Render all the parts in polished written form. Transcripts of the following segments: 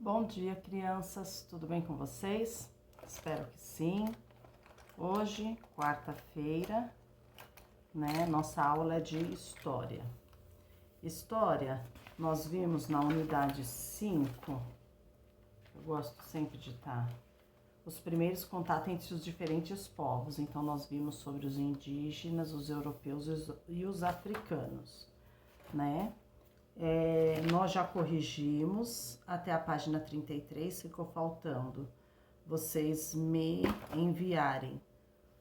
Bom dia, crianças, tudo bem com vocês? Espero que sim. Hoje, quarta-feira, nossa aula é de História. História, nós vimos na unidade 5, eu gosto sempre de estar, os primeiros contatos entre os diferentes povos. Então, nós vimos sobre os indígenas, os europeus e os africanos, né? Nós já corrigimos até a página 33, ficou faltando vocês me enviarem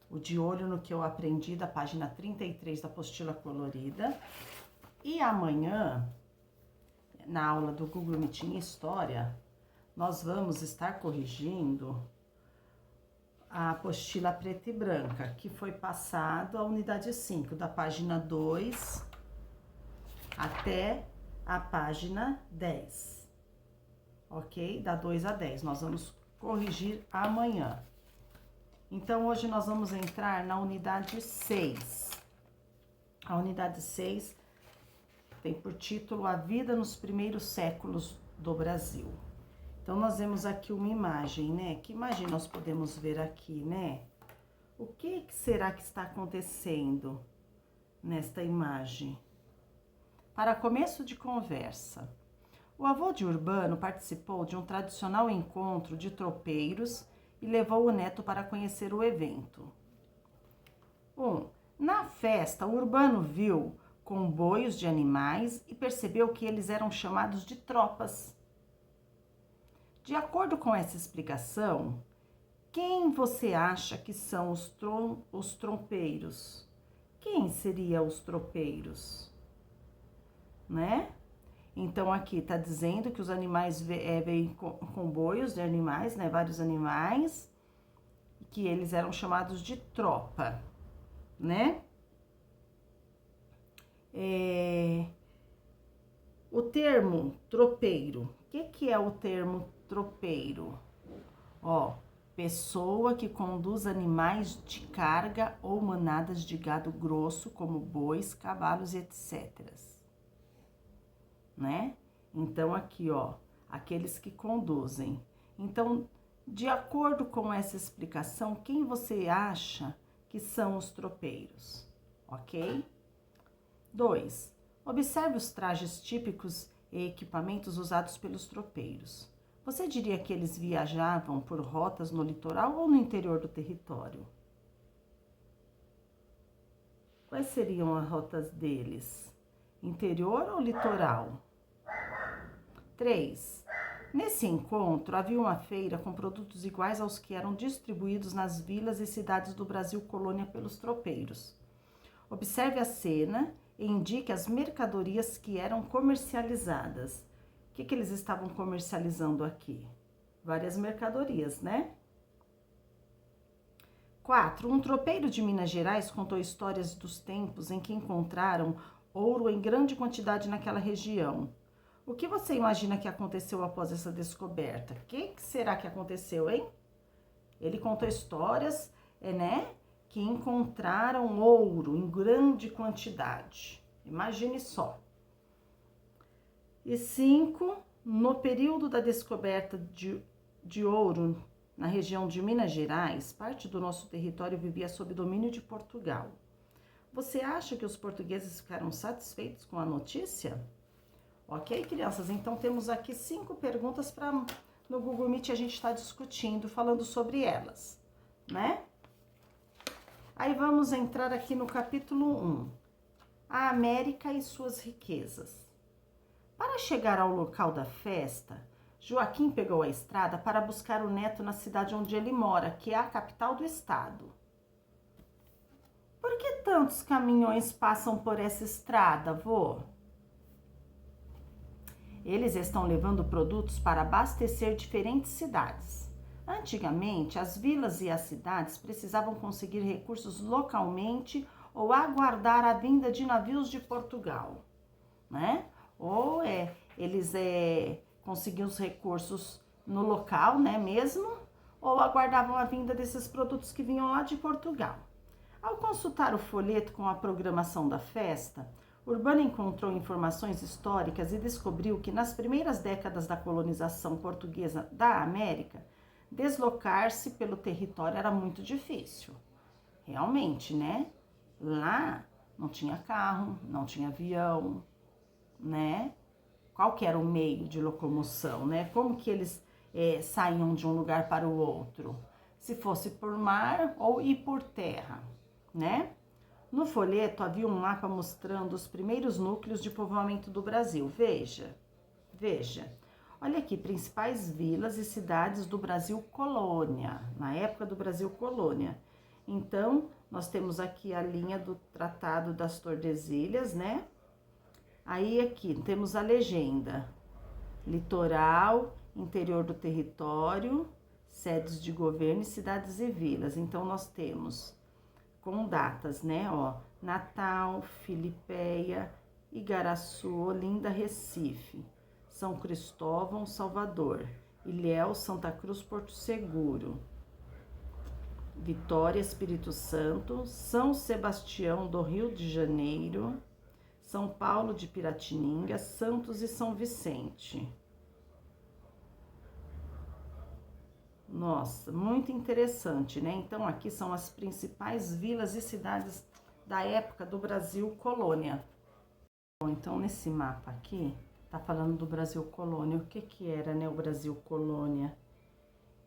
o de olho no que eu aprendi da página 33 da apostila colorida. E amanhã, na aula do Google Meeting História, nós vamos estar corrigindo a apostila preta e branca, que foi passado a unidade 5, da página 2 até a página 10, ok? Da 2 a 10, nós vamos corrigir amanhã. Então, hoje nós vamos entrar na unidade 6. A unidade 6 tem por título A Vida nos Primeiros Séculos do Brasil. Então, nós vemos aqui uma imagem, né? Que imagem nós podemos ver aqui, né? O que será que está acontecendo nesta imagem? Para começo de conversa, o avô de Urbano participou de um tradicional encontro de tropeiros e levou o neto para conhecer o evento. Na festa, Urbano viu comboios de animais e percebeu que eles eram chamados de tropas. De acordo com essa explicação, quem você acha que são os tropeiros? Quem seriam os tropeiros? Né? Então, aqui tá dizendo que os animais veem comboios de animais, né? Vários animais, que eles eram chamados de tropa, né? O termo tropeiro, o que é o termo tropeiro? Pessoa que conduz animais de carga ou manadas de gado grosso, como bois, cavalos e etc. Né? Então, aqui, aqueles que conduzem. Então, de acordo com essa explicação, quem você acha que são os tropeiros? Ok? 2. Observe os trajes típicos e equipamentos usados pelos tropeiros. Você diria que eles viajavam por rotas no litoral ou no interior do território? Quais seriam as rotas deles? Interior ou litoral? 3. Nesse encontro, havia uma feira com produtos iguais aos que eram distribuídos nas vilas e cidades do Brasil colônia pelos tropeiros. Observe a cena e indique as mercadorias que eram comercializadas. O que eles estavam comercializando aqui? Várias mercadorias, né? 4. Um tropeiro de Minas Gerais contou histórias dos tempos em que encontraram ouro em grande quantidade naquela região. O que você imagina que aconteceu após essa descoberta? O que será que aconteceu, hein? Ele contou histórias, que encontraram ouro em grande quantidade. Imagine só. E 5, no período da descoberta de ouro na região de Minas Gerais, parte do nosso território vivia sob domínio de Portugal. Você acha que os portugueses ficaram satisfeitos com a notícia? Ok, crianças? Então, temos aqui 5 perguntas para no Google Meet a gente está discutindo, falando sobre elas, né? Aí, vamos entrar aqui no capítulo 1. A América e suas riquezas. Para chegar ao local da festa, Joaquim pegou a estrada para buscar o neto na cidade onde ele mora, que é a capital do estado. Por que tantos caminhões passam por essa estrada, vô? Eles estão levando produtos para abastecer diferentes cidades. Antigamente, as vilas e as cidades precisavam conseguir recursos localmente ou aguardar a vinda de navios de Portugal, né? Ou eles conseguiam os recursos no local, né, mesmo, ou aguardavam a vinda desses produtos que vinham lá de Portugal. Ao consultar o folheto com a programação da festa, Urbano encontrou informações históricas e descobriu que nas primeiras décadas da colonização portuguesa da América, deslocar-se pelo território era muito difícil. Realmente, né? Lá não tinha carro, não tinha avião, né? Qual que era o meio de locomoção, né? Como que eles saíam de um lugar para o outro? Se fosse por mar ou ir por terra, né? No folheto havia um mapa mostrando os primeiros núcleos de povoamento do Brasil. Veja. Olha aqui, principais vilas e cidades do Brasil colônia, na época do Brasil colônia. Então, nós temos aqui a linha do Tratado das Tordesilhas, né? Aí aqui temos a legenda: litoral, interior do território, sedes de governo e cidades e vilas. Então, nós temos com datas, né? Ó, Natal, Filipéia, Igaraçu, Olinda, Recife, São Cristóvão, Salvador, Ilhéus, Santa Cruz, Porto Seguro, Vitória, Espírito Santo, São Sebastião do Rio de Janeiro, São Paulo de Piratininga, Santos e São Vicente. Nossa, muito interessante, né? Então, aqui são as principais vilas e cidades da época do Brasil colônia. Bom, então, nesse mapa aqui, tá falando do Brasil colônia. O que que era, né, o Brasil colônia?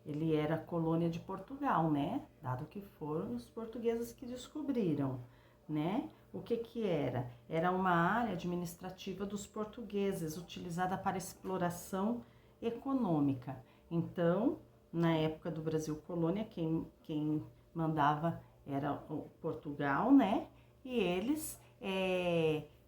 Ele era colônia de Portugal, né? Dado que foram os portugueses que descobriram, né? O que que era? Era uma área administrativa dos portugueses, utilizada para exploração econômica. Então, na época do Brasil colônia, quem mandava era o Portugal, né? E eles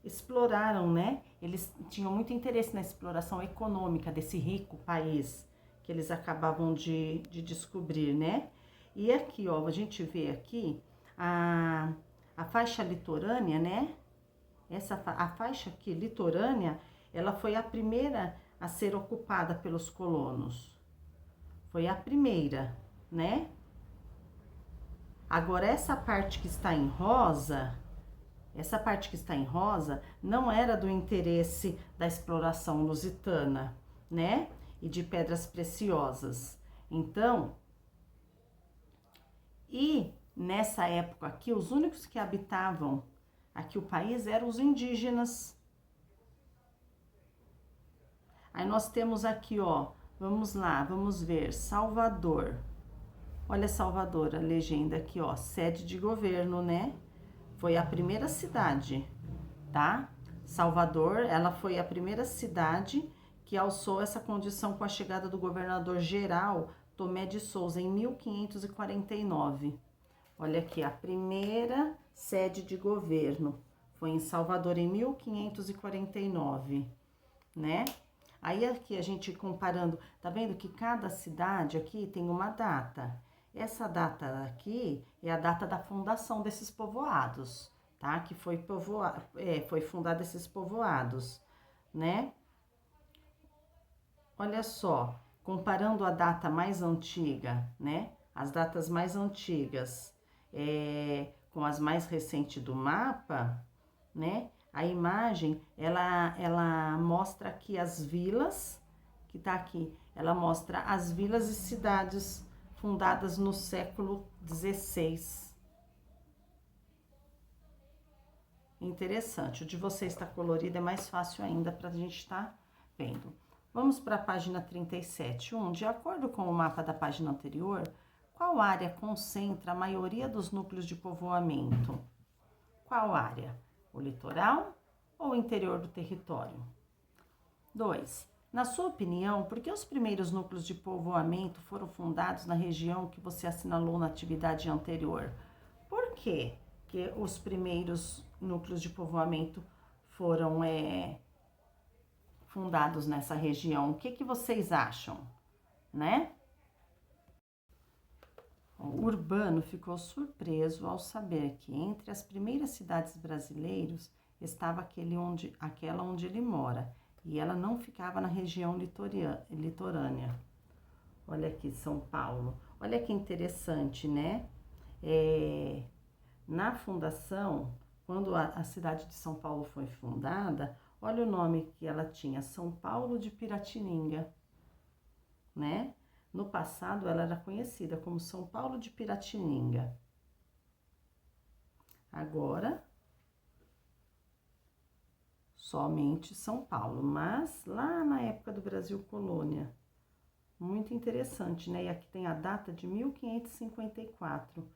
exploraram, né? Eles tinham muito interesse na exploração econômica desse rico país que eles acabavam de descobrir, né? E aqui, ó, a gente vê aqui a faixa litorânea, né? A faixa aqui litorânea, ela foi a primeira a ser ocupada pelos colonos. Foi a primeira, né? Agora, essa parte que está em rosa, não era do interesse da exploração lusitana, né? E de pedras preciosas. Então, e nessa época aqui, os únicos que habitavam aqui o país eram os indígenas. Aí nós temos aqui, ó, vamos lá, vamos ver, Salvador. Olha Salvador, a legenda aqui, ó, sede de governo, né? Foi a primeira cidade, tá? Salvador, ela foi a primeira cidade que alçou essa condição com a chegada do governador geral Tomé de Souza em 1549. Olha aqui, a primeira sede de governo foi em Salvador em 1549, né? Aí aqui a gente comparando, tá vendo que cada cidade aqui tem uma data. Essa data aqui é a data da fundação desses povoados, tá? Que foi fundado esses povoados, né? Olha só, comparando a data mais antiga, né? As datas mais antigas com as mais recentes do mapa, né? A imagem, ela mostra aqui as vilas, que tá aqui, ela mostra as vilas e cidades fundadas no século XVI. Interessante, o de vocês está colorido, é mais fácil ainda para a gente estar vendo. Vamos para a página 37. De acordo com o mapa da página anterior, qual área concentra a maioria dos núcleos de povoamento? Qual área? O litoral ou o interior do território? 2. Na sua opinião, por que os primeiros núcleos de povoamento foram fundados na região que você assinalou na atividade anterior? Por que os primeiros núcleos de povoamento foram fundados nessa região? O que vocês acham, né? O Urbano ficou surpreso ao saber que entre as primeiras cidades brasileiras estava aquela onde ele mora, e ela não ficava na região litorânea. Olha aqui, São Paulo. Olha que interessante, né? Na fundação, quando a cidade de São Paulo foi fundada, olha o nome que ela tinha, São Paulo de Piratininga, né? No passado ela era conhecida como São Paulo de Piratininga. Agora, somente São Paulo, mas lá na época do Brasil Colônia. Muito interessante, né? E aqui tem a data de 1554,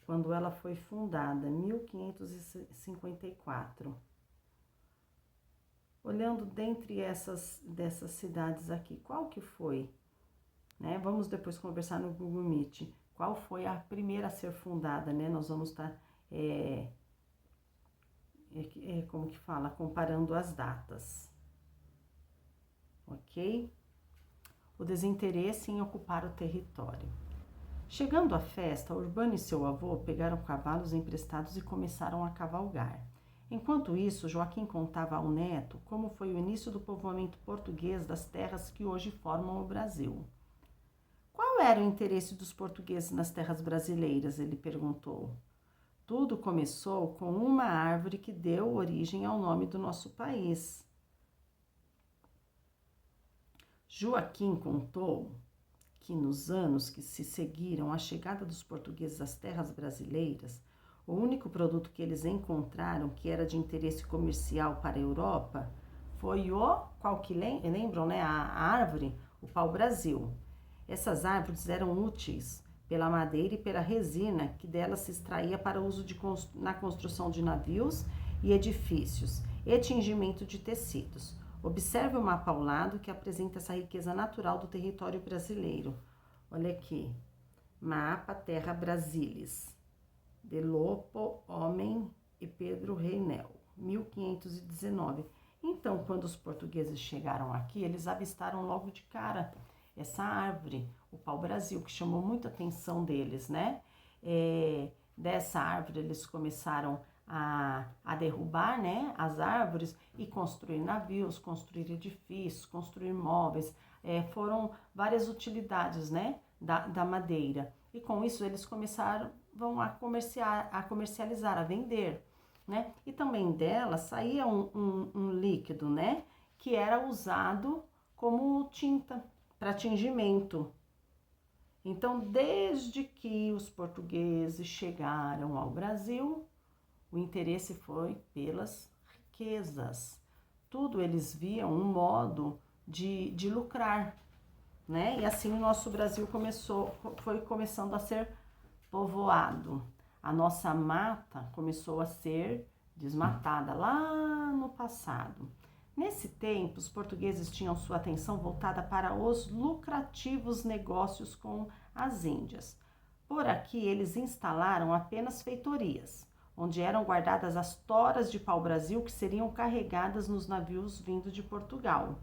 quando ela foi fundada, 1554. Olhando dentre dessas cidades aqui, qual que foi? Né? Vamos depois conversar no Google Meet. Qual foi a primeira a ser fundada, né? Nós vamos estar, como que fala? Comparando as datas. Ok? O desinteresse em ocupar o território. Chegando à festa, Urbano e seu avô pegaram cavalos emprestados e começaram a cavalgar. Enquanto isso, Joaquim contava ao neto como foi o início do povoamento português das terras que hoje formam o Brasil. Qual era o interesse dos portugueses nas terras brasileiras? Ele perguntou. Tudo começou com uma árvore que deu origem ao nome do nosso país. Joaquim contou que nos anos que se seguiram à chegada dos portugueses às terras brasileiras, o único produto que eles encontraram que era de interesse comercial para a Europa foi qual que lembram, né? A árvore, o pau-brasil. Essas árvores eram úteis pela madeira e pela resina que delas se extraía para uso na construção de navios e edifícios e tingimento de tecidos. Observe o mapa ao lado que apresenta essa riqueza natural do território brasileiro. Olha aqui, mapa Terra Brasilis, de Lopo, Homem e Pedro Reinel, 1519. Então, quando os portugueses chegaram aqui, eles avistaram logo de cara essa árvore, o pau-brasil, que chamou muita atenção deles, né? Dessa árvore eles começaram a derrubar, né, as árvores e construir navios, construir edifícios, construir móveis. Foram várias utilidades, né, da madeira. E com isso eles começaram a comercializar, a vender, né? E também dela saía um líquido, né, que era usado como tinta para tingimento. Então, desde que os portugueses chegaram ao Brasil, o interesse foi pelas riquezas. Tudo eles viam um modo de lucrar, né? E assim o nosso Brasil foi começando a ser povoado. A nossa mata começou a ser desmatada lá no passado. Nesse tempo, os portugueses tinham sua atenção voltada para os lucrativos negócios com as Índias. Por aqui, eles instalaram apenas feitorias, onde eram guardadas as toras de pau-brasil que seriam carregadas nos navios vindo de Portugal.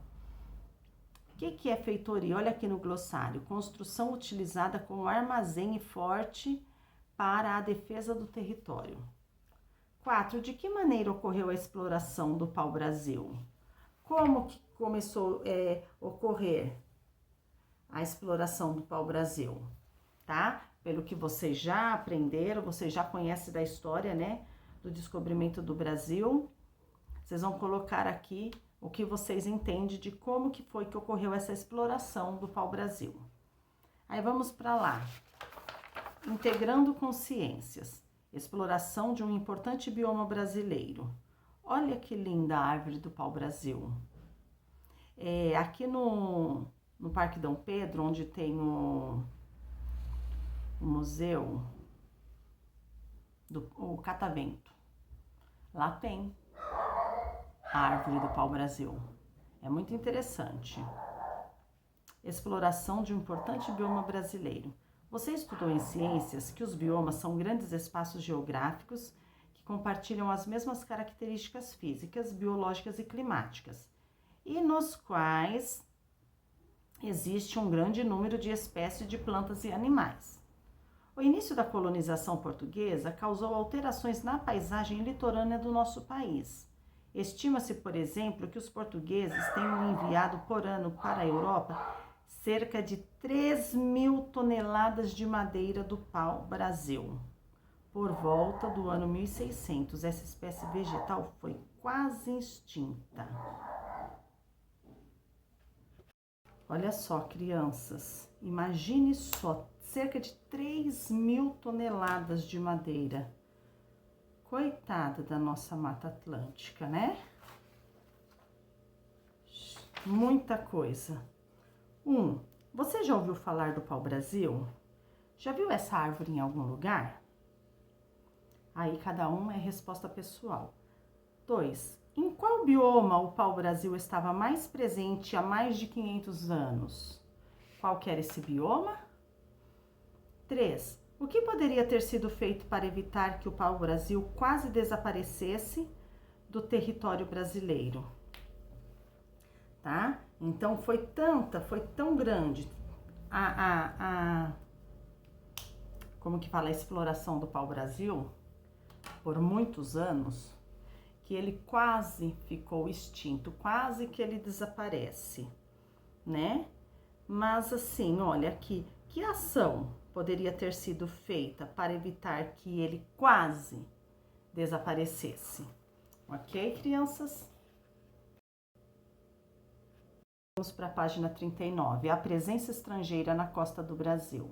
O que é feitoria? Olha aqui no glossário. Construção utilizada como armazém e forte para a defesa do território. 4. De que maneira ocorreu a exploração do pau-brasil? Como que começou a ocorrer a exploração do pau-brasil? Tá? Pelo que vocês já aprenderam, vocês já conhecem da história, né? Do descobrimento do Brasil. Vocês vão colocar aqui o que vocês entendem de como que foi que ocorreu essa exploração do pau-brasil. Aí vamos para lá. Integrando consciências. Exploração de um importante bioma brasileiro. Olha que linda a árvore do pau-brasil. Aqui no Parque Dom Pedro, onde tem o museu, o Catavento, lá tem a árvore do pau-brasil. É muito interessante. Exploração de um importante bioma brasileiro. Você estudou em ciências que os biomas são grandes espaços geográficos que compartilham as mesmas características físicas, biológicas e climáticas, e nos quais existe um grande número de espécies de plantas e animais. O início da colonização portuguesa causou alterações na paisagem litorânea do nosso país. Estima-se, por exemplo, que os portugueses tenham enviado por ano para a Europa cerca de 3.000 toneladas de madeira do pau-brasil. por volta do ano 1600. Essa espécie vegetal foi quase extinta. Olha só, crianças, imagine só, cerca de 3.000 toneladas de madeira. Coitada da nossa Mata Atlântica, né? Muita coisa. Você já ouviu falar do pau-brasil? Já viu essa árvore em algum lugar? Aí cada um é resposta pessoal. 2. Em qual bioma o pau-brasil estava mais presente há mais de 500 anos? Qual que era esse bioma? 3. O que poderia ter sido feito para evitar que o pau-brasil quase desaparecesse do território brasileiro? Tá? Então foi tão grande como que fala, a exploração do pau-brasil por muitos anos, que ele quase ficou extinto, quase que ele desaparece, né? Mas assim, olha aqui, que ação poderia ter sido feita para evitar que ele quase desaparecesse? Ok, crianças? Vamos para a página 39, a presença estrangeira na costa do Brasil.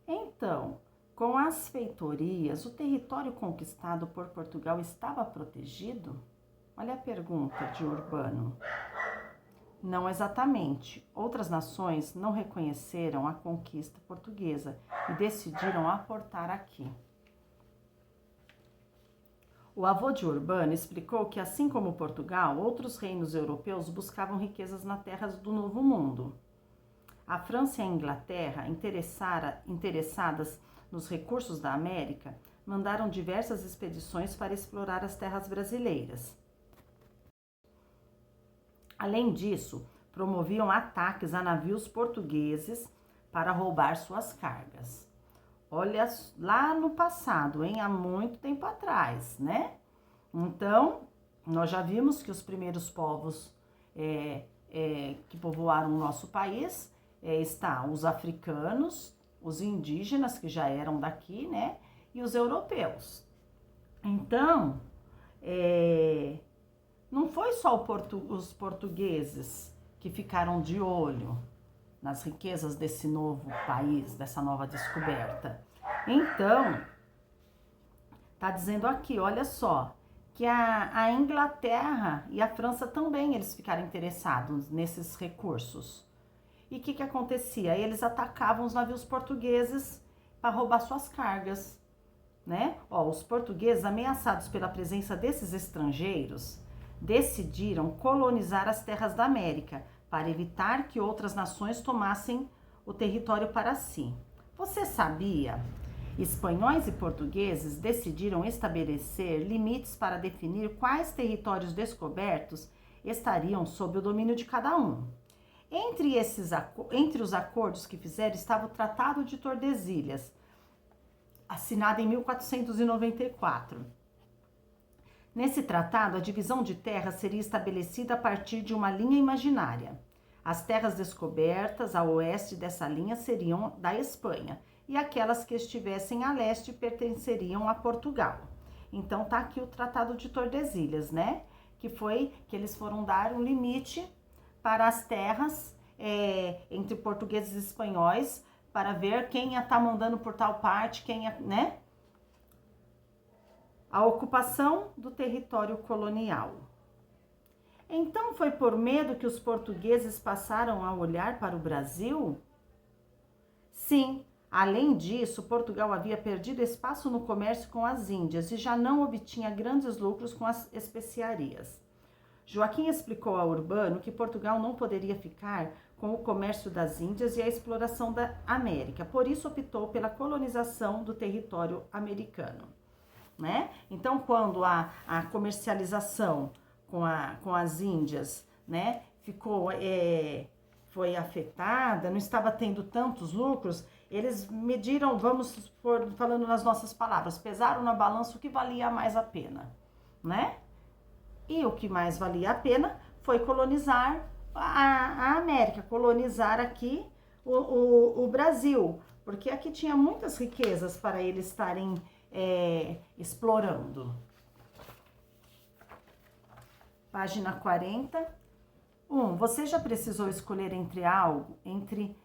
Então, com as feitorias, o território conquistado por Portugal estava protegido? Olha a pergunta de Urbano. Não exatamente. Outras nações não reconheceram a conquista portuguesa e decidiram aportar aqui. O avô de Urbano explicou que, assim como Portugal, outros reinos europeus buscavam riquezas nas terras do Novo Mundo. A França e a Inglaterra, interessadas nos recursos da América, mandaram diversas expedições para explorar as terras brasileiras. Além disso, promoviam ataques a navios portugueses para roubar suas cargas. Olha, lá no passado, hein? Há muito tempo atrás, né? Então, nós já vimos que os primeiros povos que povoaram o nosso país estão os africanos, os indígenas, que já eram daqui, né? E os europeus. Então, não foi só os portugueses que ficaram de olho nas riquezas desse novo país, dessa nova descoberta. Então, tá dizendo aqui, olha só, que a Inglaterra e a França também, eles ficaram interessados nesses recursos. E o que acontecia? Eles atacavam os navios portugueses para roubar suas cargas, né? Os portugueses, ameaçados pela presença desses estrangeiros, decidiram colonizar as terras da América, para evitar que outras nações tomassem o território para si. Você sabia? Espanhóis e portugueses decidiram estabelecer limites para definir quais territórios descobertos estariam sob o domínio de cada um. Entre os acordos que fizeram estava o Tratado de Tordesilhas, assinado em 1494. Nesse tratado, a divisão de terras seria estabelecida a partir de uma linha imaginária. As terras descobertas a oeste dessa linha seriam da Espanha e aquelas que estivessem a leste pertenceriam a Portugal. Então tá aqui o Tratado de Tordesilhas, né? Que eles foram dar um limite para as terras entre portugueses e espanhóis para ver quem ia estar mandando por tal parte, né? A ocupação do território colonial. Então foi por medo que os portugueses passaram a olhar para o Brasil? Sim, além disso, Portugal havia perdido espaço no comércio com as Índias e já não obtinha grandes lucros com as especiarias. Joaquim explicou a Urbano que Portugal não poderia ficar com o comércio das Índias e a exploração da América, por isso optou pela colonização do território americano. Né? Então, quando a comercialização com as Índias, né, foi afetada, não estava tendo tantos lucros, eles mediram, falando nas nossas palavras, pesaram na balança o que valia mais a pena, né? E o que mais valia a pena foi colonizar a América, colonizar aqui o Brasil, porque aqui tinha muitas riquezas para eles estarem explorando. Página 40. Você já precisou escolher entre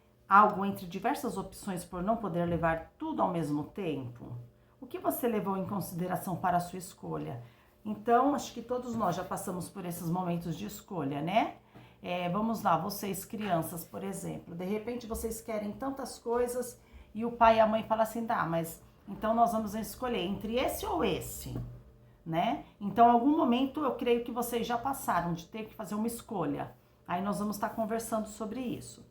diversas opções por não poder levar tudo ao mesmo tempo? O que você levou em consideração para a sua escolha? Então, acho que todos nós já passamos por esses momentos de escolha, né? Vamos lá, vocês crianças, por exemplo, de repente vocês querem tantas coisas e o pai e a mãe falam assim, tá, mas então nós vamos escolher entre esse ou esse, né? Então, em algum momento eu creio que vocês já passaram de ter que fazer uma escolha. Aí nós vamos estar conversando sobre isso.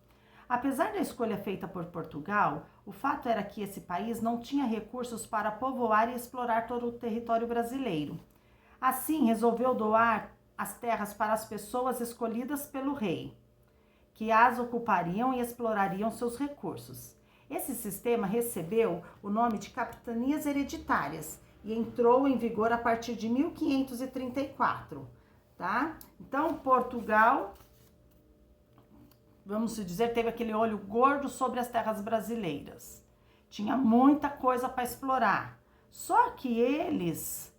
Apesar da escolha feita por Portugal, o fato era que esse país não tinha recursos para povoar e explorar todo o território brasileiro. Assim, resolveu doar as terras para as pessoas escolhidas pelo rei, que as ocupariam e explorariam seus recursos. Esse sistema recebeu o nome de capitanias hereditárias e entrou em vigor a partir de 1534, tá? Então, Portugal, vamos dizer, teve aquele olho gordo sobre as terras brasileiras. Tinha muita coisa para explorar. Só que eles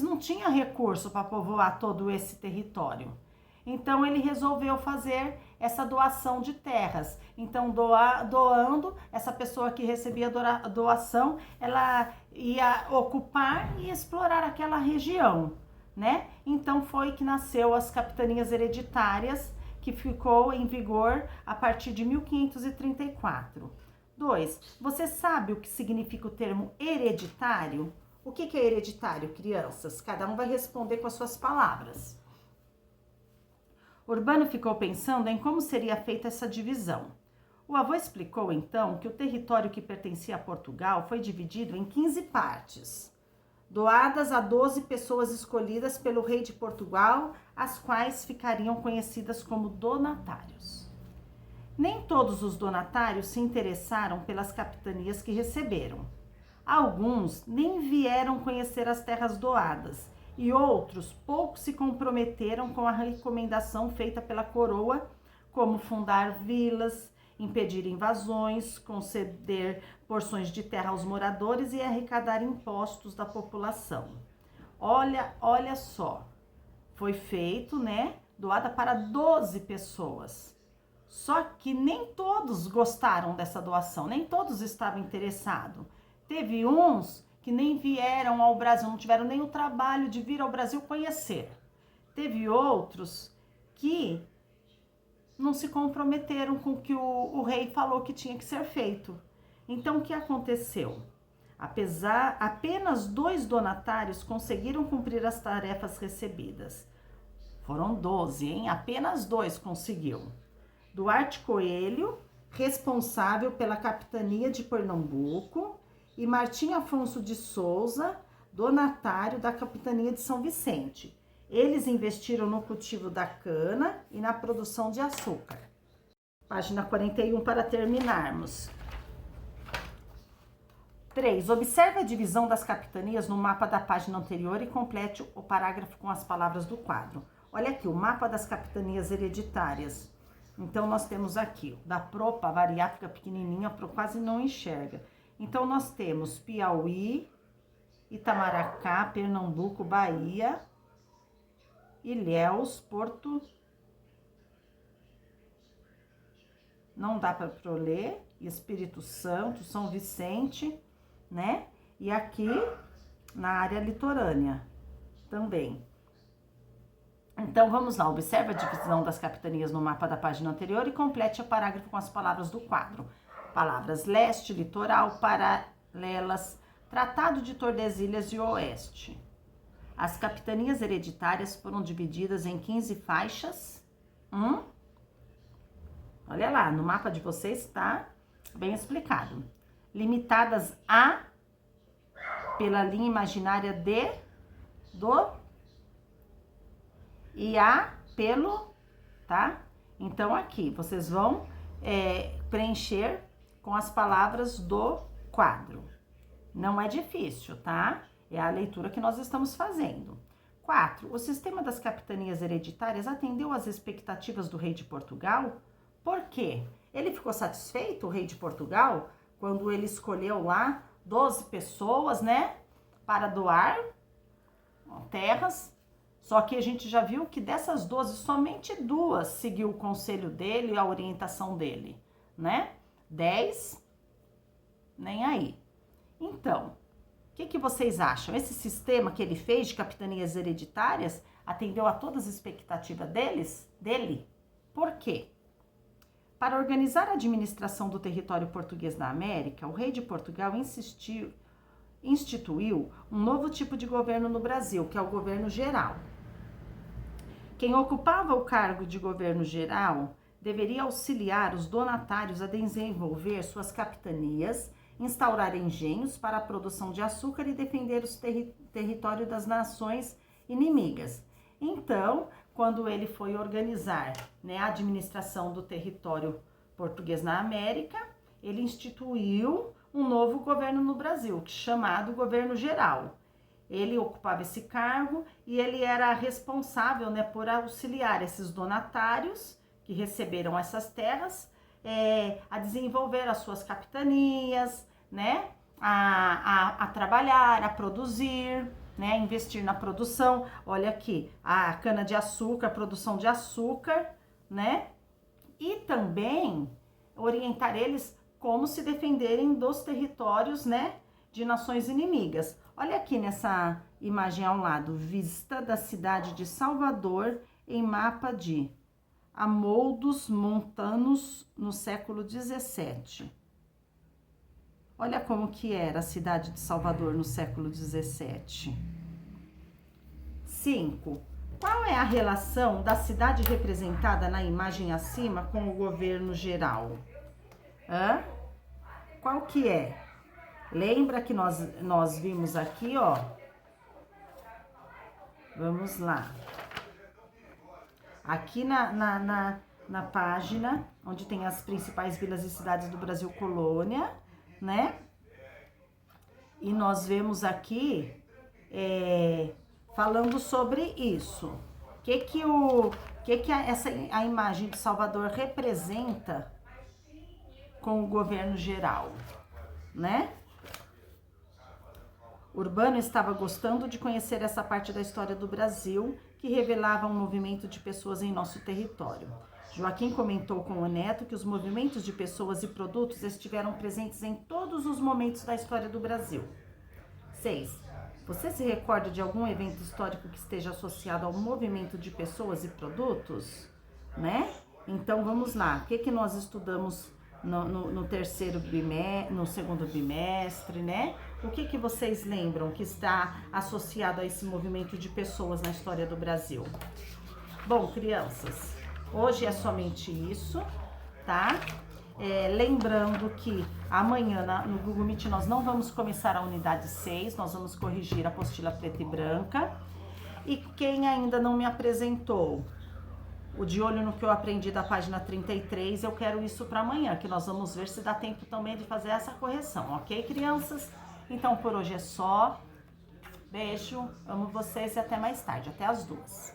não tinham recurso para povoar todo esse território. Então, ele resolveu fazer essa doação de terras. Então, doando, essa pessoa que recebia a doação, ela ia ocupar e explorar aquela região, né? Então, foi que nasceu as capitanias hereditárias, que ficou em vigor a partir de 1534. 2. Você sabe o que significa o termo hereditário? O que é hereditário, crianças? Cada um vai responder com as suas palavras. Urbano ficou pensando em como seria feita essa divisão. O avô explicou, então, que o território que pertencia a Portugal foi dividido em 15 partes, doadas a 12 pessoas escolhidas pelo rei de Portugal, as quais ficariam conhecidas como donatários. Nem todos os donatários se interessaram pelas capitanias que receberam. Alguns nem vieram conhecer as terras doadas e outros pouco se comprometeram com a recomendação feita pela coroa, como fundar vilas, impedir invasões, conceder porções de terra aos moradores e arrecadar impostos da população. Olha só, foi feito, né, doada para 12 pessoas. Só que nem todos gostaram dessa doação, nem todos estavam interessados. Teve uns que nem vieram ao Brasil, não tiveram nem o trabalho de vir ao Brasil conhecer. Teve outros que não se comprometeram com o que o rei falou que tinha que ser feito. Então, o que aconteceu? Apenas 2 donatários conseguiram cumprir as tarefas recebidas. Foram 12, hein? Apenas 2 conseguiu. Duarte Coelho, responsável pela capitania de Pernambuco, e Martim Afonso de Souza, donatário da capitania de São Vicente. Eles investiram no cultivo da cana e na produção de açúcar. Página 41 para terminarmos. 3. Observe a divisão das capitanias no mapa da página anterior e complete o parágrafo com as palavras do quadro. Olha aqui, o mapa das capitanias hereditárias. Então, nós temos aqui, da Pro para variar, fica pequenininha, a Pro quase não enxerga. Então, nós temos Piauí, Itamaracá, Pernambuco, Bahia, Ilhéus, Porto, não dá para ler, Espírito Santo, São Vicente, né? E aqui, na área litorânea, também. Então, vamos lá, observe a divisão das capitanias no mapa da página anterior e complete o parágrafo com as palavras do quadro. Palavras leste, litoral, paralelas, Tratado de Tordesilhas e Oeste. As capitanias hereditárias foram divididas em 15 faixas. Olha lá, no mapa de vocês está bem explicado. Limitadas a, pela linha imaginária do, e a pelo, tá? Então, aqui, vocês vão preencher com as palavras do quadro. Não é difícil, tá? É a leitura que nós estamos fazendo. 4. O sistema das capitanias hereditárias atendeu às expectativas do rei de Portugal? Por quê? Ele ficou satisfeito, o rei de Portugal, quando ele escolheu lá 12 pessoas, né, para doar terras. Só que a gente já viu que dessas 12, somente 2 seguiu o conselho dele e a orientação dele, né? 10, nem aí. Então, o que vocês acham? Esse sistema que ele fez de capitanias hereditárias atendeu a todas as expectativas dele? Por quê? Para organizar a administração do território português na América, o rei de Portugal instituiu um novo tipo de governo no Brasil, que é o governo geral. Quem ocupava o cargo de governo geral deveria auxiliar os donatários a desenvolver suas capitanias, instaurar engenhos para a produção de açúcar e defender os territórios das nações inimigas. Então, quando ele foi organizar, né, a administração do território português na América, ele instituiu um novo governo no Brasil, chamado governo geral. Ele ocupava esse cargo e ele era responsável, né, por auxiliar esses donatários que receberam essas terras a desenvolver as suas capitanias, né, a trabalhar, a produzir, né, investir na produção. Olha aqui, a cana-de-açúcar, produção de açúcar, né, e também orientar eles como se defenderem dos territórios, né, de nações inimigas. Olha aqui nessa imagem ao lado, vista da cidade de Salvador em mapa de amoldos montanos no século 17. Olha como que era a cidade de Salvador no século 17. 5. Qual é a relação da cidade representada na imagem acima com o governo geral? Qual que é? Lembra que nós vimos aqui, ó. Vamos lá. Aqui na página, onde tem as principais vilas e cidades do Brasil colônia, né? E nós vemos aqui falando sobre isso. A imagem de Salvador representa com o governo geral, né? Urbano estava gostando de conhecer essa parte da história do Brasil que revelava um movimento de pessoas em nosso território. Joaquim comentou com o neto que os movimentos de pessoas e produtos estiveram presentes em todos os momentos da história do Brasil. 6. Você se recorda de algum evento histórico que esteja associado ao movimento de pessoas e produtos? Né? Então vamos lá. O que nós estudamos no terceiro bimestre, no segundo bimestre, né? O que vocês lembram que está associado a esse movimento de pessoas na história do Brasil? Bom, crianças, hoje é somente isso, tá? Lembrando que amanhã no Google Meet nós não vamos começar a unidade 6, nós vamos corrigir a apostila preta e branca. E quem ainda não me apresentou o de olho no que eu aprendi da página 33, eu quero isso para amanhã, que nós vamos ver se dá tempo também de fazer essa correção, ok, crianças? Então, por hoje é só. Beijo, amo vocês e até mais tarde, até as 2.